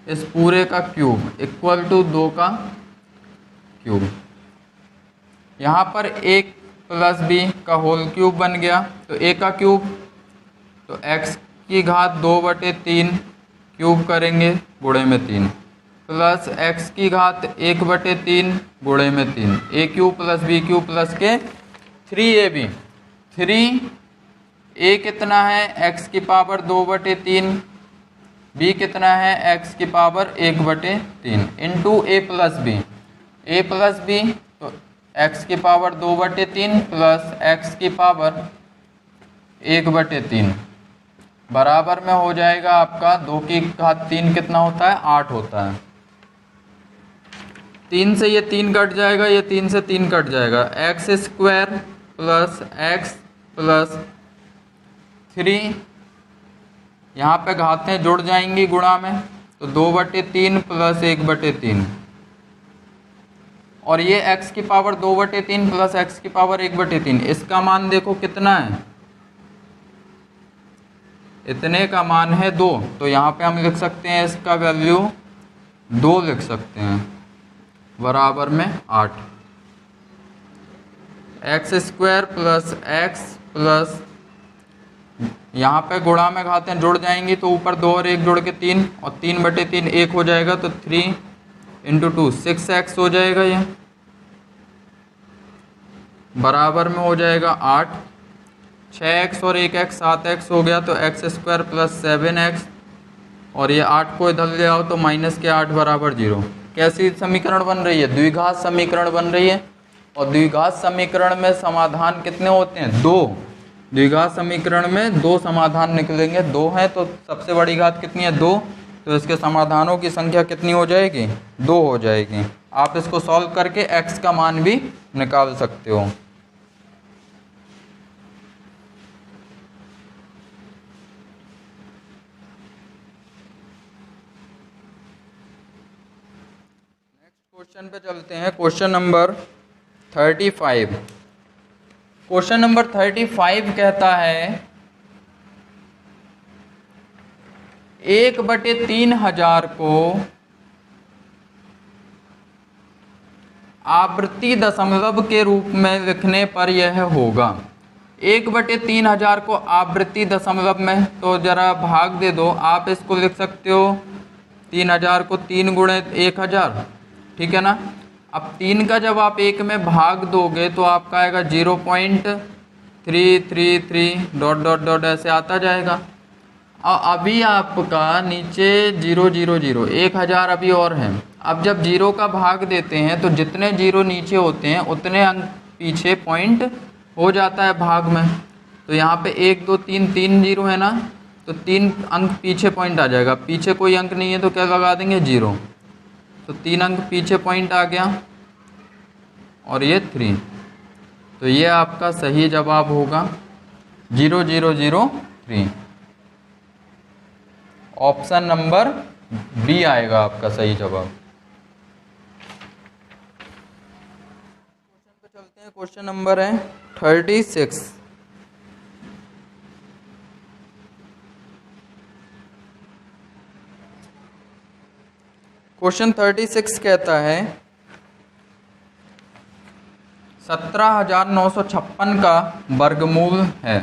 B: इस पूरे का क्यूब = 2 का क्यूब। यहाँ पर a + b का होल क्यूब बन गया, तो a का क्यूब तो x की घात 2/3 क्यूब करेंगे गुणे में 3 प्लस x की घात 1/3 गुणे में 3, a³ + b³ प्लस के 3ab। 3a कितना है? x की पावर 2/3, b कितना है? x की power 1/3 into a + b। a + b तो x की पावर 2/3 प्लस x की पावर 1/3 बराबर में हो जाएगा आपका 2 की घात 3 कितना होता है? 8 होता है। 3 से ये 3 कट जाएगा, ये 3 से 3 कट जाएगा। x² प्लस x प्लस 3, यहाँ पे घातें जुड़ जाएंगी गुणा में, तो 2/3 प्लस 1/3, और ये x की पावर 2/3 प्लस x की पावर 1/3, इसका मान देखो कितना है? इतने का मान है 2, तो यहाँ पे हम लिख सकते हैं इसका वैल्यू 2 लिख सकते हैं, बराबर में 8। x² प्लस x प्लस यहाँ पे गुणा में घातें जुड़ जाएंगी तो ऊपर 2 और 1 जुड़ के 3, और 3/3 1 हो जाएगा, तो 3 × 2 6x हो जाएगा, ये बराबर में हो जाएगा 8। 6x और 1x 7x हो गया, तो x स्क्वायर प्लस 7x, और ये 8 को इधर ले आओ तो माइनस के 8 बराबर 0। कैसी समीकरण बन रही है? द्विघात समीकरण बन रही है। और द्विघात समीकरण में समाधान कितने होते हैं? 2। द्विघात समीकरण में 2 समाधान निकलेंगे, 2 हैं तो सबसे बड़ी घात कितनी है? 2। तो इसके समाधानों की संख्या कितनी हो जाएगी? 2 हो जाएगी। आप इसको सॉल्व करके x का मान भी निकाल सकते हो। क्वेश्चन पे चलते हैं। Question number 35। क्वेश्चन नंबर 35 कहता है 1/3000 को आवृत्ति दशमलव के रूप में लिखने पर यह होगा। 1/3000 को आवृत्ति दशमलव में, तो जरा भाग दे दो। आप इसको लिख सकते हो 3000 को 3 गुणे 1000, ठीक है ना। अब 3 का जब आप 1 में भाग दोगे तो आपका आएगा 0.333 डॉट डॉट डॉट ऐसे आता जाएगा। और अभी आपका नीचे 000 1000 अभी और हैं। अब जब 0 का भाग देते हैं तो जितने 0 नीचे होते हैं उतने अंक पीछे पॉइंट हो जाता है भाग में। तो यहाँ पे 1 2 3 3 0 है ना, तो 3 अंक पीछे पॉइंट आ जाएगा। पीछे कोई अंक नहीं है तो क्या लगा देंगे? 0। तो 3 अंक पीछे पॉइंट आ गया और ये 3। तो ये आपका सही जवाब होगा 0003। ऑप्शन नंबर बी आएगा आपका सही जवाब। क्वेश्चन पे चलते हैं। क्वेश्चन नंबर है 36। क्वेश्चन 36 कहता है 17,956 का वर्गमूल है।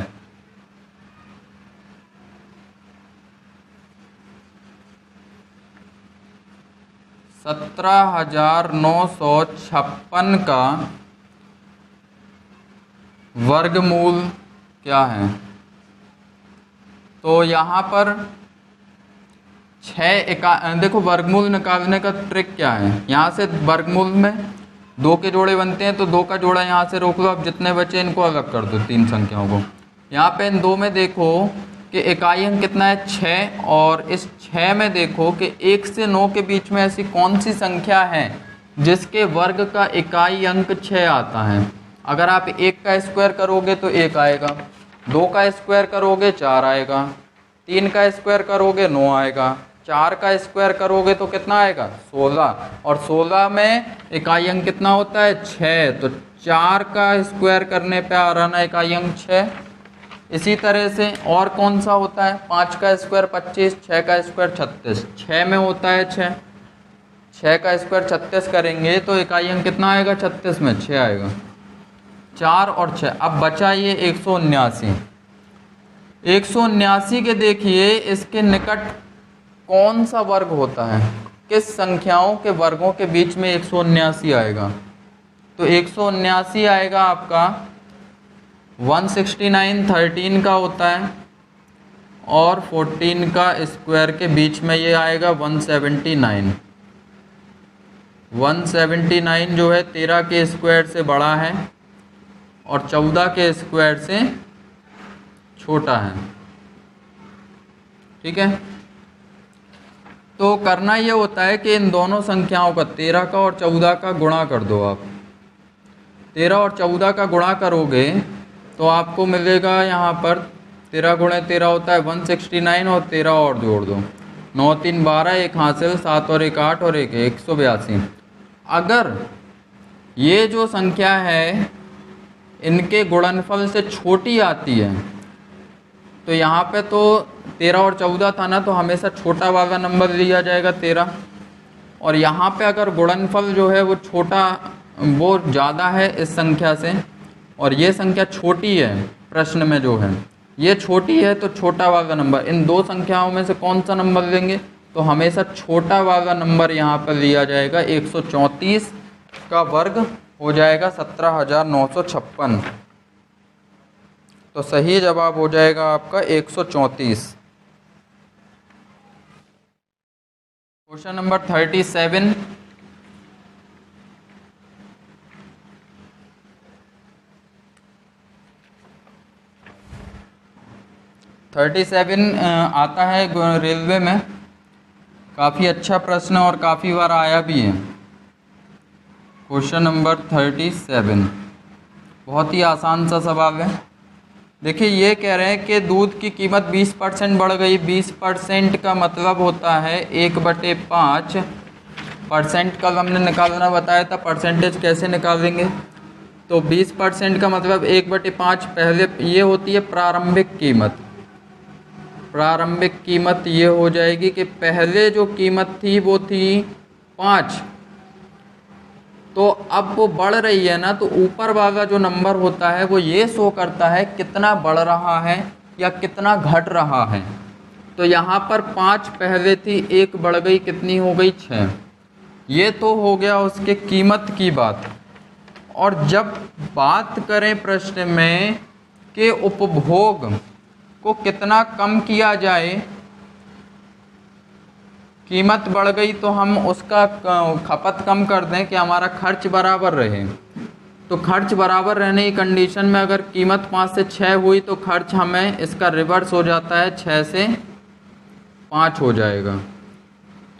B: 17,956 का वर्गमूल क्या है? तो यहाँ पर देखो वर्गमूल निकालने का ट्रिक क्या है। यहाँ से वर्गमूल में 2 के जोड़े बनते हैं, तो 2 का जोड़ा यहाँ से रोक लो। अब जितने बचे इनको अलग कर दो, 3 संख्याओं को। यहाँ पे इन 2 में देखो कि इकाई अंक कितना है? 6। और इस 6 में देखो कि 1 से 9 के बीच में ऐसी कौन सी संख्या है जिसके वर्ग का इकाई अंक 6 आता है। अगर आप 1 का स्क्वायर करोगे तो 1 आएगा, 2 का स्क्वायर करोगे 4 आएगा, 3 का स्क्वायर करोगे 9 आएगा, 4 का स्क्वायर करोगे तो कितना आएगा? 16। और 16 में इकाई अंक कितना होता है? 6। तो 4 का स्क्वायर करने पे आ रहा ना इकाई अंक 6। इसी तरह से और कौन सा होता है? 5 का स्क्वायर 25, 6 का स्क्वायर 36। 6 में होता है 6, 6 का स्क्वायर 36 करेंगे तो इकाई अंक कितना आएगा? 36 में 6 आएगा। 4 और 6। अब बचा ये 179। 179 के देखिए इसके निकट कौन सा वर्ग होता है? किस संख्याओं के वर्गों के बीच में 179 आएगा? तो 179 आएगा आपका 169 13 का होता है और 14 का स्क्वायर के बीच में ये आएगा 179। 179 जो है 13 के स्क्वायर से बड़ा है और 14 के स्क्वायर से छोटा है, ठीक है। तो करना ये होता है कि इन दोनों संख्याओं का 13 का और 14 का गुणा कर दो आप। 13 और 14 का गुणा करोगे तो आपको मिलेगा यहाँ पर 13 गुणे 13 होता है 169 और 13 और जोड़ दो 9 3 12, 1 हासिल, 7 और 1 8 और 1 182। अगर ये जो संख्या है इनके गुणनफल से छोटी आती है तो यहाँ पे तो 13 और 14 था ना, तो हमेशा छोटा वाला नंबर लिया जाएगा 13। और यहाँ पे अगर गुणनफल जो है वो छोटा वो ज़्यादा है इस संख्या से और ये संख्या छोटी है, प्रश्न में जो है ये छोटी है, तो छोटा वाला नंबर इन दो संख्याओं में से कौन सा नंबर लेंगे? तो हमेशा छोटा वाला नंबर यहाँ पर लिया जाएगा। 134 का वर्ग हो जाएगा 17,956। तो सही जवाब हो जाएगा आपका 134। Question number 37। 37 आता है रेलवे में, काफ़ी अच्छा प्रश्न और काफ़ी बार आया भी है। क्वेश्चन नंबर 37 बहुत ही आसान सा सवाल है। देखिए ये कह रहे हैं कि दूध की कीमत 20% बढ़ गई। 20% का मतलब होता है 1/5%। कल हमने निकालना बताया था, परसेंटेज कैसे निकालेंगे। तो 20% का मतलब 1/5 पहले ये होती है प्रारंभिक कीमत। प्रारंभिक कीमत ये हो जाएगी कि पहले जो कीमत थी वो थी 5, तो अब वो बढ़ रही है ना, तो ऊपर वाला जो नंबर होता है वो ये शो करता है कितना बढ़ रहा है या कितना घट रहा है। तो यहाँ पर 5 पहले थी, 1 बढ़ गई, कितनी हो गई 6। ये तो हो गया उसके कीमत की बात। और जब बात करें प्रश्न में कि उपभोग को कितना कम किया जाए, कीमत बढ़ गई तो हम उसका खपत कम कर दें कि हमारा खर्च बराबर रहे। तो खर्च बराबर रहने की कंडीशन में अगर कीमत 5 से 6 हुई तो खर्च हमें इसका रिवर्स हो जाता है, 6 से 5 हो जाएगा।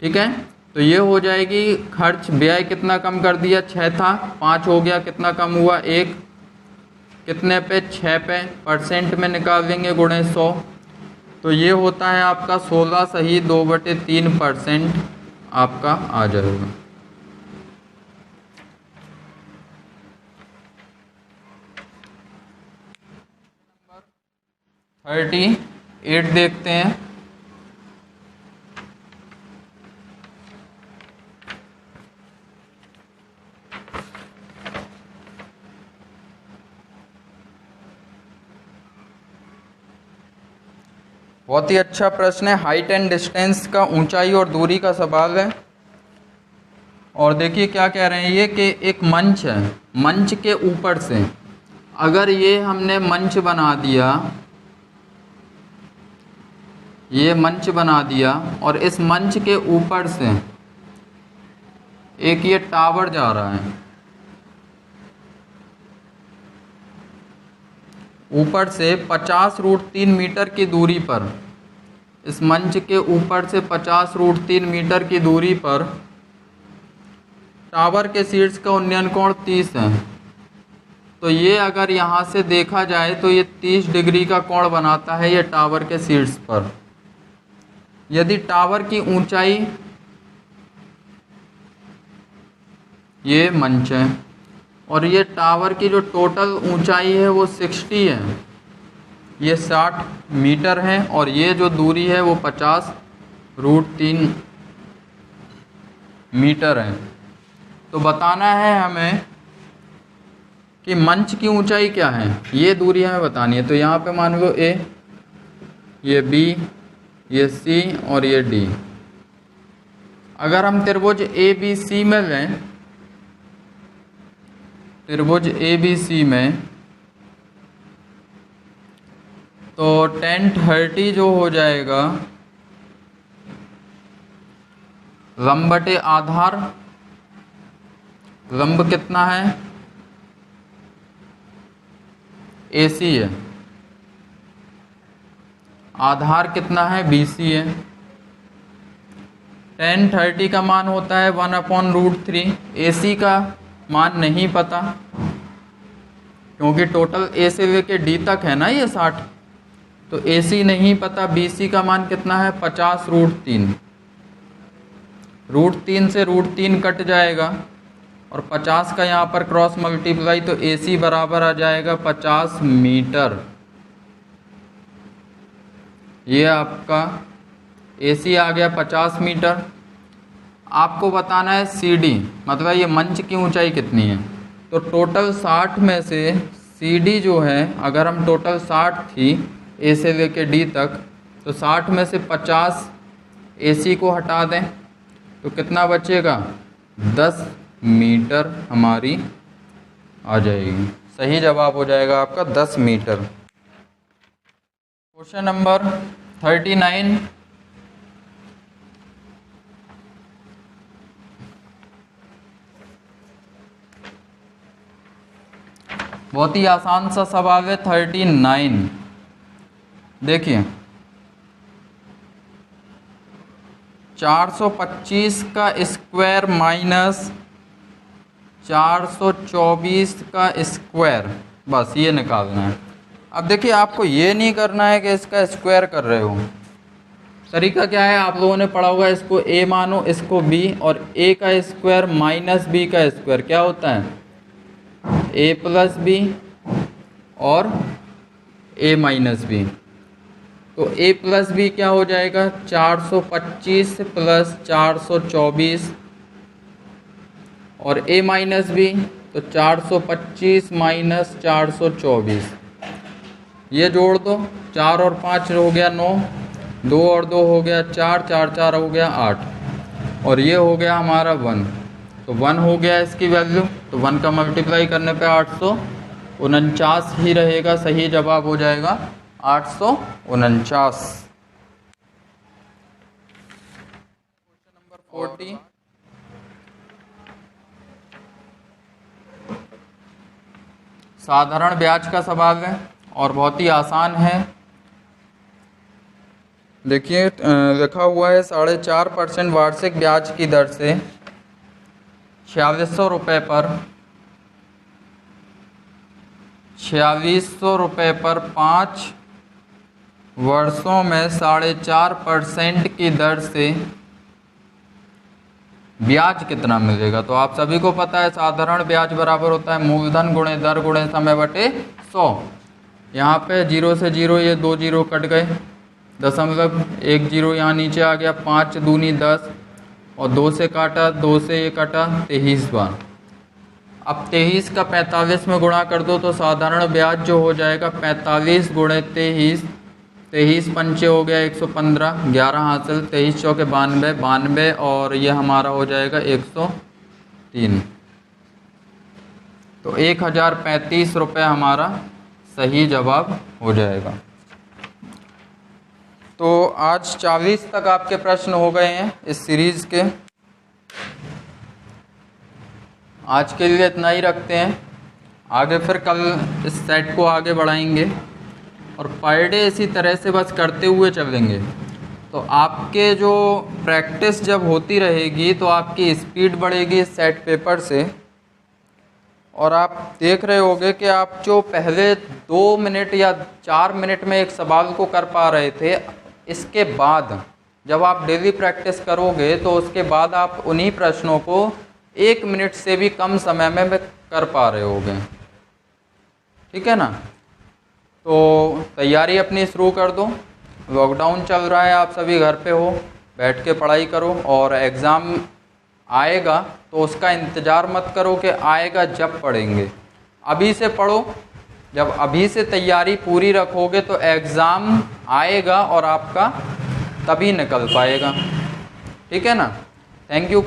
B: ठीक है, तो ये हो जाएगी खर्च। व्यय कितना कम कर दिया, 6 था 5 हो गया, कितना कम हुआ 1, कितने पे 6 पे, परसेंट में निकाल देंगे गुणे 100। तो ये होता है आपका 16 सही 2/3% आपका आ जाएगा। नंबर 38 देखते हैं। बहुत ही अच्छा प्रश्न है। हाइट एंड डिस्टेंस का, ऊंचाई और दूरी का सवाल है। और देखिए क्या कह रहे हैं ये कि एक मंच है, मंच के ऊपर से अगर ये हमने मंच बना दिया, ये मंच बना दिया और इस मंच के ऊपर से एक ये टावर जा रहा है, ऊपर से 50√3 मीटर की दूरी पर, इस मंच के ऊपर से 50√3 मीटर की दूरी पर टावर के शीर्ष का उन्नयन कोण 30 है। तो ये अगर यहाँ से देखा जाए तो ये 30 डिग्री का कोण बनाता है ये टावर के शीर्ष पर। यदि टावर की ऊंचाई, ये मंच है और ये टावर की जो टोटल ऊंचाई है वो 60 है, ये 60 मीटर है, और ये जो दूरी है वो 50√3 मीटर है। तो बताना है हमें कि मंच की ऊंचाई क्या है, ये दूरी हमें बतानी है। तो यहाँ पे मान लो ए, ये बी, ये सी और ये डी। अगर हम त्रिभुज ए बी सी में लें, त्रिभुज ए बी सी में, तो tan 30 जो हो जाएगा लंब बटे आधार। लंब कितना है, AC है, आधार कितना है, BC है। tan 30 का मान होता है 1/√3। AC का मान नहीं पता क्योंकि टोटल A से लेके D तक है ना ये 60, तो AC नहीं पता। BC का मान कितना है 50√3। √3 से √3 कट जाएगा और 50 का यहाँ पर क्रॉस मल्टीप्लाई, तो AC बराबर आ जाएगा 50 मीटर। ये आपका AC आ गया 50 मीटर। आपको बताना है CD, मतलब ये मंच की ऊंचाई कितनी है। तो टोटल 60 में से CD जो है, अगर हम टोटल 60 थी A से लेके D तक, तो 60 में से 50 AC को हटा दें तो कितना बचेगा, 10 मीटर हमारी आ जाएगी। सही जवाब हो जाएगा आपका 10 मीटर। Question number 39। बहुत ही आसान सा सवाल है 39। देखिए 425 का स्क्वायर माइनस 424 का स्क्वायर, बस ये निकालना है। अब देखिए आपको ये नहीं करना है कि इसका स्क्वायर कर रहे हो। तरीका क्या है, आप लोगों ने पढ़ा होगा, इसको a मानो, इसको b, और a का स्क्वायर माइनस b का स्क्वायर क्या होता है, a प्लस बी और a माइनस बी। तो a प्लस बी क्या हो जाएगा, 425 प्लस 424, और a माइनस बी तो 425 माइनस 424। ये जोड़ दो, 4 और 5 हो गया 9, 2 और 2 हो गया 4, 4 4 हो गया 8, और ये हो गया हमारा 1। तो 1 हो गया इसकी वैल्यू, तो 1 का मल्टीप्लाई करने पे 849 ही रहेगा। सही जवाब हो जाएगा 849। Question number 40। साधारण ब्याज का सवाल है और बहुत ही आसान है। देखिए लिखा हुआ है 4.5% वार्षिक ब्याज की दर से 4600 रुपये पर 5 वर्षों में 4.5% की दर से ब्याज कितना मिलेगा। तो आप सभी को पता है साधारण ब्याज बराबर होता है मूलधन गुणे दर गुणे समय बटे 100। यहाँ पे 0 से 0 ये 2 जीरो कट गए, दशमलव 1 जीरो यहाँ नीचे आ गया, 5 दूनी 10, और 2 से काटा, 2 से ये कटा 23 बार। अब 23 का 45 में गुणा कर दो तो साधारण ब्याज जो हो जाएगा 45 गुणे 23, 23 पंचे हो गया 115, 11 हासिल, 23 चौके 92, 92, और ये हमारा हो जाएगा 103। तो 1035 रुपये हमारा सही जवाब हो जाएगा। तो आज 40 तक आपके प्रश्न हो गए हैं इस सीरीज़ के। आज के लिए इतना ही रखते हैं, आगे फिर कल इस सेट को आगे बढ़ाएंगे और पर डे इसी तरह से बस करते हुए चलेंगे। तो आपके जो प्रैक्टिस जब होती रहेगी तो आपकी स्पीड बढ़ेगी इस सेट पेपर से, और आप देख रहे होंगे कि आप जो पहले 2 मिनट या 4 मिनट में एक सवाल को कर पा रहे थे, इसके बाद जब आप डेली प्रैक्टिस करोगे तो उसके बाद आप उन्हीं प्रश्नों को 1 मिनट से भी कम समय में कर पा रहे होगे। ठीक है ना। तो तैयारी अपनी शुरू कर दो, लॉकडाउन चल रहा है, आप सभी घर पे हो, बैठ के पढ़ाई करो, और एग्ज़ाम आएगा तो उसका इंतज़ार मत करो कि आएगा जब पढ़ेंगे, अभी से पढ़ो। जब अभी से तैयारी पूरी रखोगे तो एग्ज़ाम आएगा और आपका तभी निकल पाएगा। ठीक है ना। Thank you.